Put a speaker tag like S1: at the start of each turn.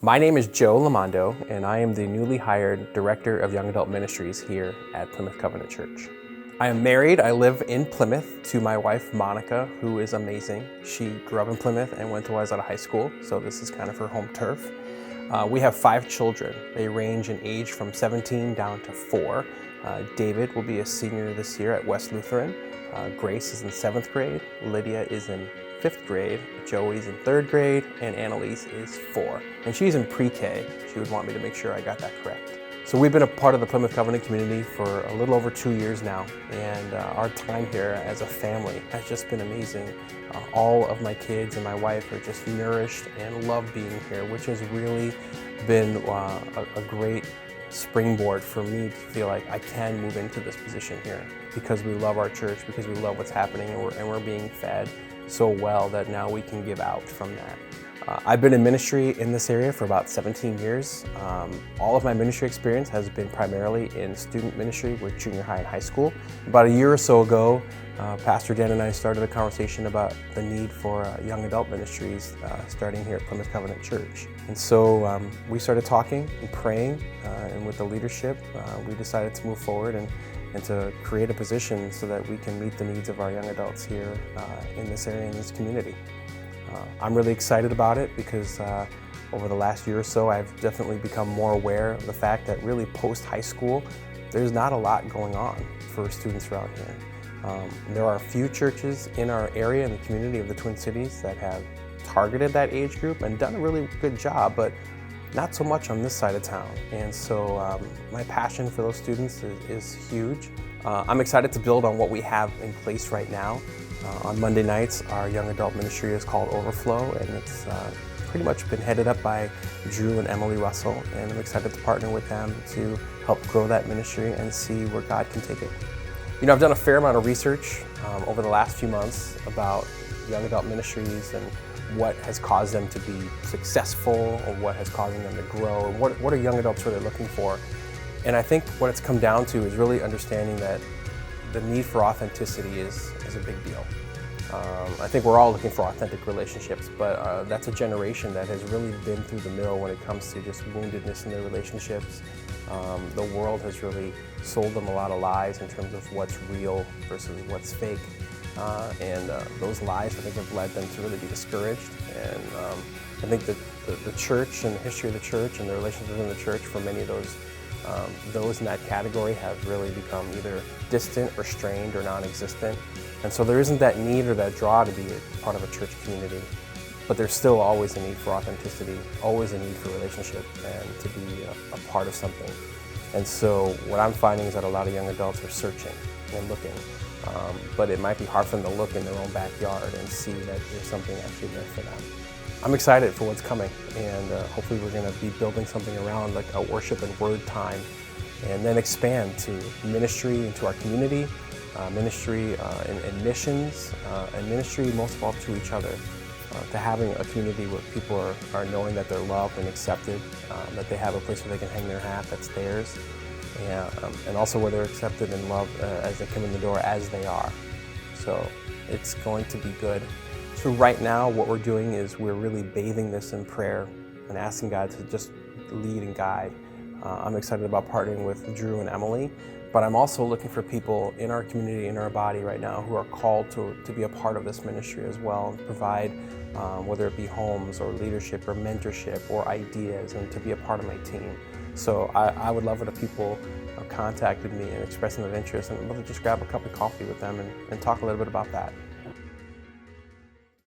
S1: My name is Joe Lomando, and I am the newly hired Director of Young Adult Ministries here at Plymouth Covenant Church. I am married. I live in Plymouth to my wife, Monica, who is amazing. She grew up in Plymouth and went to Wayzata High School, so this is kind of her home turf. We have 5 children. They range in age from 17 down to 4. David will be a senior this year at West Lutheran. Grace is in 7th grade. Lydia is in 5th grade, Joey's in 3rd grade, and Annalise is 4. And she's in pre-K. She would want me to make sure I got that correct. So we've been a part of the Plymouth Covenant community for a little over 2 years now, and our time here as a family has just been amazing. All of my kids and my wife are just nourished and love being here, which has really been a great springboard for me to feel like I can move into this position here because we love our church, because we love what's happening, and we're being fed so well that now we can give out from that. I've been in ministry in this area for about 17 years. All of my ministry experience has been primarily in student ministry with junior high and high school. About a year or so ago, Pastor Dan and I started a conversation about the need for young adult ministries starting here at Plymouth Covenant Church. And so we started talking and praying, and with the leadership, we decided to move forward and to create a position so that we can meet the needs of our young adults here in this area, in this community. I'm really excited about it because over the last year or so, I've definitely become more aware of the fact that really post-high school, there's not a lot going on for students around here. There are a few churches in our area, in the community of the Twin Cities, that have targeted that age group and done a really good job, but not so much on this side of town. And so my passion for those students is huge. I'm excited to build on what we have in place right now. On Monday nights, our young adult ministry is called Overflow, and it's pretty much been headed up by Drew and Emily Russell, and I'm excited to partner with them to help grow that ministry and see where God can take it. You know, I've done a fair amount of research over the last few months about young adult ministries and what has caused them to be successful, or what has caused them to grow, and what are young adults really looking for. And I think what it's come down to is really understanding that the need for authenticity is a big deal. I think we're all looking for authentic relationships, but that's a generation that has really been through the mill when it comes to just woundedness in their relationships. The world has really sold them a lot of lies in terms of what's real versus what's fake. And those lies, I think, have led them to really be discouraged. And I think that the church and the history of the church and the relationships in the church for many of those in that category have really become either distant or strained or non-existent. And so there isn't that need or that draw to be a part of a church community, but there's still always a need for authenticity, always a need for relationship and to be a part of something. And so what I'm finding is that a lot of young adults are searching and looking, but it might be hard for them to look in their own backyard and see that there's something actually there for them. I'm excited for what's coming, and hopefully we're going to be building something around like a worship and word time, and then expand to ministry into our community, ministry in missions, and ministry most of all to each other, to having a community where people are knowing that they're loved and accepted, that they have a place where they can hang their hat that's theirs, and also where they're accepted and loved as they come in the door as they are. So it's going to be good. So right now what we're doing is we're really bathing this in prayer and asking God to just lead and guide. I'm excited about partnering with Drew and Emily, but I'm also looking for people in our community, in our body right now, who are called to be a part of this ministry as well, and provide, whether it be homes or leadership or mentorship or ideas, and to be a part of my team. So I would love it if people contacted me and expressed an interest, and I'd love to just grab a cup of coffee with them and talk a little bit about that.